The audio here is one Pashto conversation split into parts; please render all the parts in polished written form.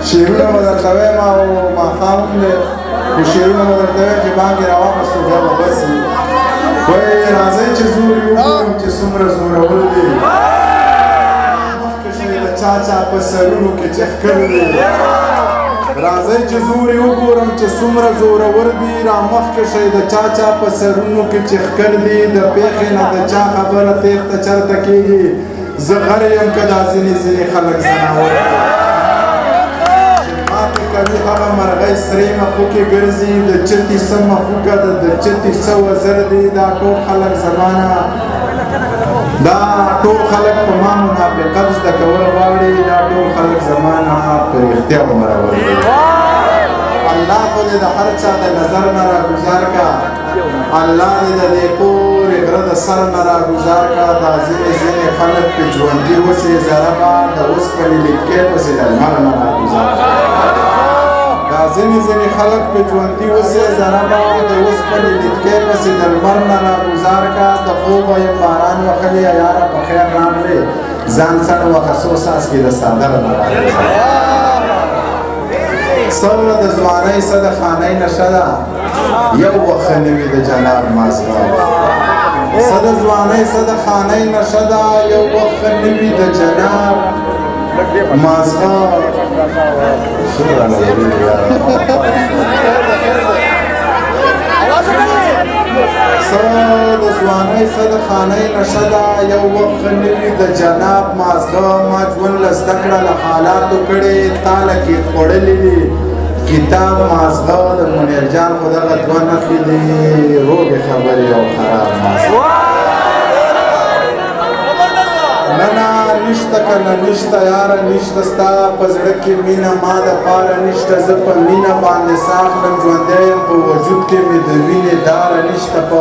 شعرونه به درته وایم او ماښام دی خو شعرونه به درته وایم چې بانګې راواخیستو بیا به بس وي وایي راځئ چې زور یې وګورم چې څومره زورور دی مخکې شئ د چا چا په سرونو کې چې ښکر دی راځئ چې زور یې وګورم چې څومره زورور دي رامخکې شئ د چا چا په سرونو کې چې ښکر دي د پېښې نه د چا خبره تېښته چرته کېږي زه غر یم که دا ځینې خلک ځناور دي چې ماتې کوي هغه مرغۍ سرې مخو کې ګرځي د چتې څه مخوکه ده د چتې څه وزر دي دا ټول خلک زما نه دا ټول خلک په ما منافقت زده کول غواړي دا ټول خلک زما نه په رښتیا مرور دي الله خو دې د هر چا د نظر نه راګزار کا الله دې د دې پورې غره د سر نه راګزار کا دا ځینې خلک په ژوندي اوسې زره به د اوسپنې لیکې پسې د لمر نه راګزار کا دا ځینې خلک په ژوندي اوسې زره به د اوسپنې لیکې پسې د لمر نه راګزار کا د خوبه یم باران وښلې یاره په خیر راغلې ځان سره وخه څو څاڅکي د څادر نه راګزار څه د ځوانۍ څه د خانۍ نشه ده یو وخت ښه نه وي د جناب مازغه څه د ځوانۍ څه د خانۍ نشه ده یو وخت ښه نه وي د جناب مازغه څه د ځوانۍ څه د خانۍ نشه ده یو وخت ښه نه وي د جناب مازغه ما ژوند له زده کړه له حالاتو کړې تاله کې خوړلې دي کتاب مازغه د منیر جان خو دغه دوه نښې دي روغې خبرې او خراب مازغه نه نه نشته که نه نشته یاره نشته ستا په زړه کې مینه ما دپاره نشته زه په مینه باندې ساخلم ژوندی یم په وجود کې مې د وینې داره نشته په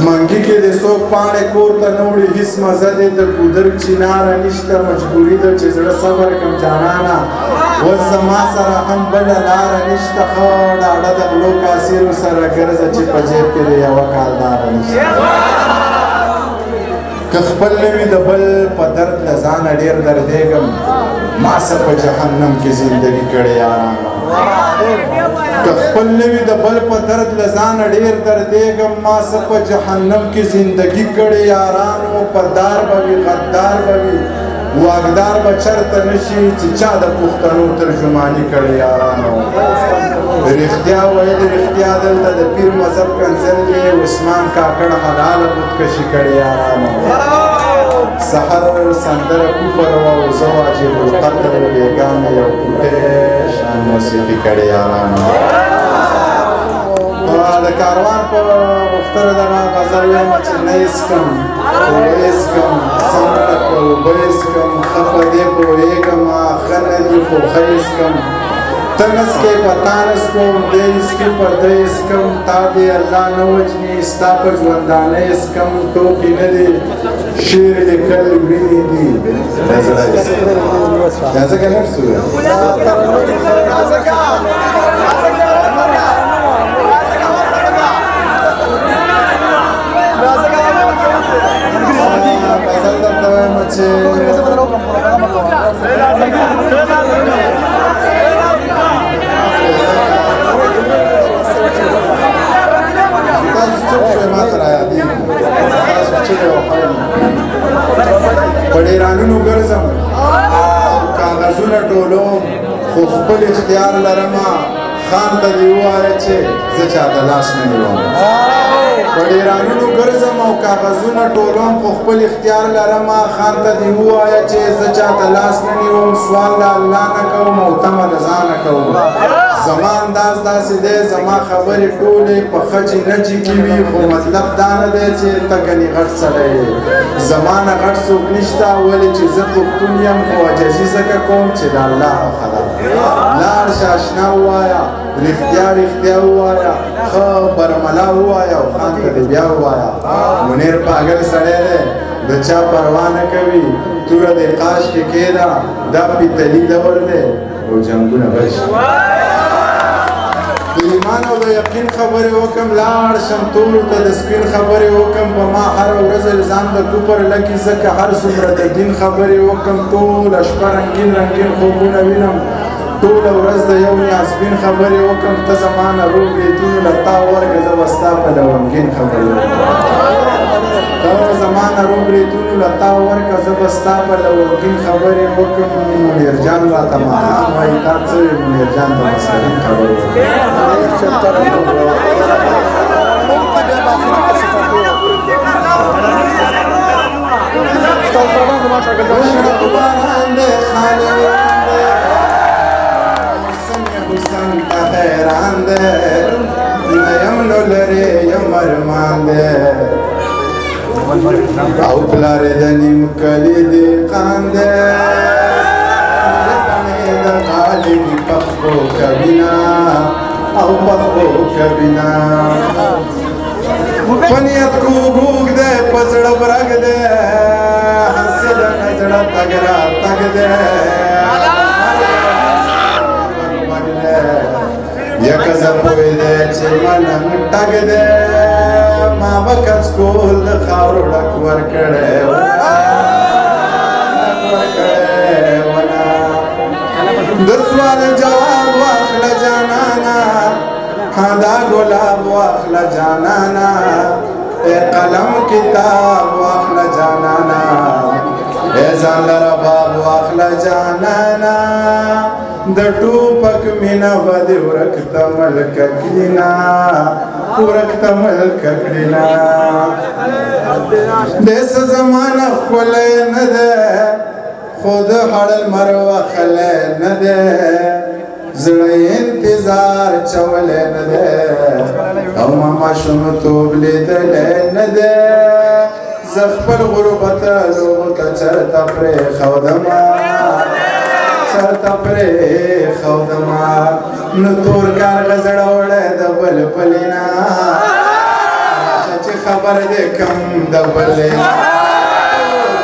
منګي کې د څوک پاڼې کور ته نه وړي هېڅ مزه دی د ګودر چیناره نشته مجبوري ده چې زړه صبر کړم جانانه اوس زما سره هم بله لاره نشته ښه ډاډه د غلو کاسیرو سره ګرځه چې په جیب کې د یوه کالداره نشته که خپل نه وي د بل په درد له ځانه ډېر دردېږم ما څه په جهنم کې زندګي کړې یارانو که خپل نه وي د بل په درد له ځانه ډېر دردېږم ما څه په جهنم کې زندګي کړې یارانو په دار به وي غدار به وي واګدار به چرته نشي چې چا د پښتنو ترجماني کړې یارانو رښتیا ویل رښتیا دلته د پیر مذهب کنځل دی عثمان کاکړ حلاله خودکشي کړې یارانو سحر سندره کوپر وه او زه واجب القدر بېګانه یو کوټې شان موسیقي کړې یارانو د کاروان په غوښتنه دغه غزل وایم چې نه یې څکم اوبه یې څکم څنګه په اوبه یې څکم ښه په دې پوهېږم ښه نه دي خو ښه یې څکم ته نه څکې په تا نه څکوم دی یې څکي په ده یې څکم تا دې الله نه وجني ستا په ژوندانه یې څکم ټوکې نه دي شعر لیکل وینې دي د زړه یې څکم دا ځکه نه څو غزل درته وایم چې تاسو څوک شوئ ما ته رایادېږي تاسو چغې وهئ په ډېرانونو ګرځم کاغذونه ټولوم خو خپل اختیار لرمه خان ته دې ووایه چې زه چاته لاس نه نیوم په ډېرانونو ګرځم او کاغذونه ټولوم خو خپل اختیار لرمه خان ته دې ووایه چې زه چاته لاس نه نیوم سوال د الله نه کوم او تمه د ځانه کوم زما انداز داسې دی زما خبرې ټولې په خجې نجې کې وي خو مطلب دا نه دی چې ته ګنې غټ سړی یې زما نه غټ څوک نشته ولې چې زه پښتون یم خو عجزي ځکه کوم چې د الله خوښه ده لاړ شه اشنا ووایه رښتیا رښتیا ووایه ښه برملا ووایه او خان ته دې بیا ووایه منیر پاگل سړی دی د چا پروا نه کوي توره دې قاش کې کېده دا پیتلي دور دی او جنګونه به شي د ایمان او د یقین خبرې وکم لاړ شم ټولو ته د سپین خبرې وکم په ما هره ورځ الزام د کوپر لکې ځکه هر څومره د دین خبرې وکم ټوله شپه رنګین رنګین خوبونه وینم ټوله ورځ د یو نیازبین خبرې وکړم ته زما نه روغ بریتونو له تا ورکړه زه به ستا په لونګین خبرې وکړم ته زما نه روغ بریتونو له تا ورکړه زه به ستا په لونګین خبرې وکړم منیر جان راته ماښام وایي تا څه وې منیر جان ته مسکرین خبرې حیران ده نیم نو لري یم ارمان ده او پلار د نیم کلی دی قان ده د غالب پخو کبینا او پخو کبینا پنیت کو بوگ ده پزړه برګ ده حسد نظر تګرا تګ ده یک زپوی ده چې منم ټګ ده ما وکړ سکول د خاورو ډک ورکړی د سوال جواب واخله جانانا دا ګلاب واخله جانانا قلم کتاب واخله جانانا ځان لره باب واخله جانانا د ټوپک مینا باندې ورکته ملک کلینا ورکته ملک کلینا دس زمانه خولې نه ده خود هړل مرو خلې نه ده زړه انتظار چولې نه ده او ما شوم توب لیدلې نه ده زخپل غربت لوغ ته چرته پرې خودما چرته پرې خودما نو تور کار غزړه وړه د بل بلینا چې خبر دې کم د بلینا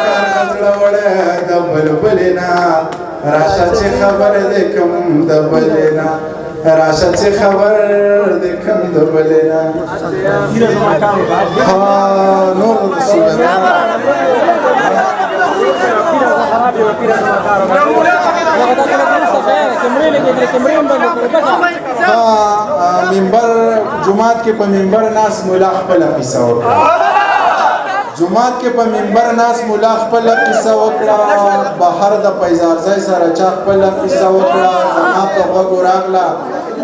کار غزړه وړه د بل بلینا راشه چې خبر دې کم د بلینا راشه چې خبر دې کم د بلینا نور منبر جمعات کې په منبر ناس مولا خپل قصه وکړه جمعات کې په منبر ناس مولا خپل قصه وکړه بهر د پیزارځای سره چا خپل قصه وکړه زما په غوږ راغله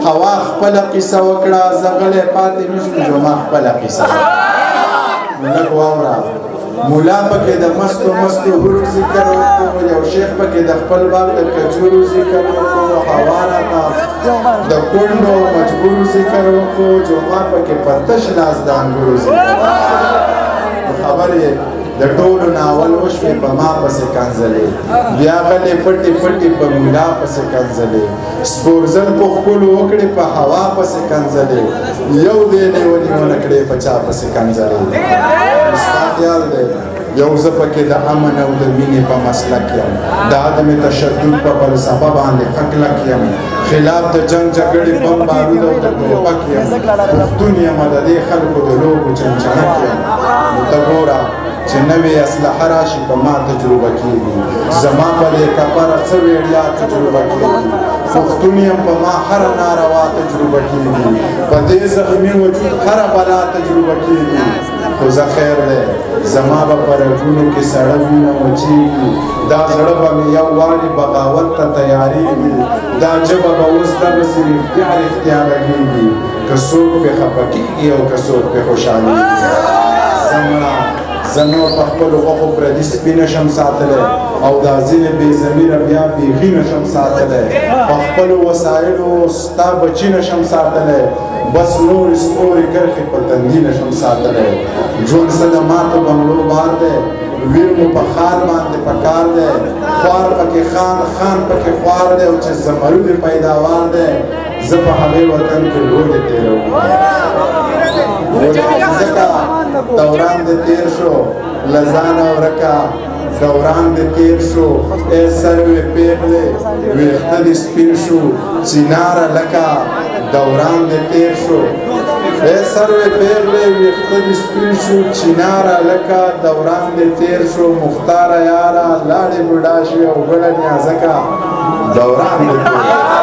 هوا خپل قصه وکړه زغلې پاتې نشم جمعه خپل قصه لږ واوره مولا پکې د مستو حروف ذکر وکړو یو شیخ پکې د خپل باغ د کجورو ذکر وکړو هوا راته د کونډو مجبور ذکر وکړو جمعه پکې پتش لاس د انګورو ذکر خبرې د ټولو ناول وشوې په ما پسې کنځلې بیا غلې پټې پټې په مولا پسې کنځلې سپورزل په ښکلو وکړې په هوا پسې کنځلې یو دی نه ونیونه کړې په چا پسې کنځلې ستا خیال دی یو زه پکې د امن او د مینې په مسلک یم د عدم تشدد په فلسفه باندې کلک یم خلاف د جنګ جګړې بم بارود او د ټوپک یم پښتون یم د دې خلکو د لوبو چنچنک یم نو ته ګوره چې نوې اسلحه راشي په ما تجربه کېږي زما په دې کپره څه ویړیا تجربه کېږي پښتون یم په ما هره ناروا تجربه کېږي په دې زخمي وجود هره بلا تجربه کېږي خو زه خیر دی زما به په رګونو کې سړه وینه وچېږي دا زړه به مې یو وارې بغاوت ته تیارېږي دا ژبه به اوس دغسې رښتیا غږېږي که څوک پرې خفه کېږي او که څوک پرې خوشحالېږي زه نور په خپلو غوښو پردي سپي نشم ساتلی او دا ځینې بې ضمیره بیا بیخي نشم ساتلی په خپلو وسایلو ستا بچي نشم ساتلی بس نورې سپورې کرښې په تندي نشم ساتلی ژوند څه د ماتو بنګلو بار دی ویر مو په ښار باندې پکار دی خوار پکې خان پکې خوار دی او چې زمرود پیداوار دی زه په هغې وطن کې لوږې تېروم ځکه دوران دې تېر شو له ځانه ورکه دوران دې تېر شو ای سروې پېغلې ویښته دې سپین شو چیناره لکه دوران دې تېر شو ای سروې پېغلې ویښته دې سپین شو چیناره لکه دوران دې تېر شو مختاره یاره لاړې بوډا شوې او ګله نیازکه دوران دې تېر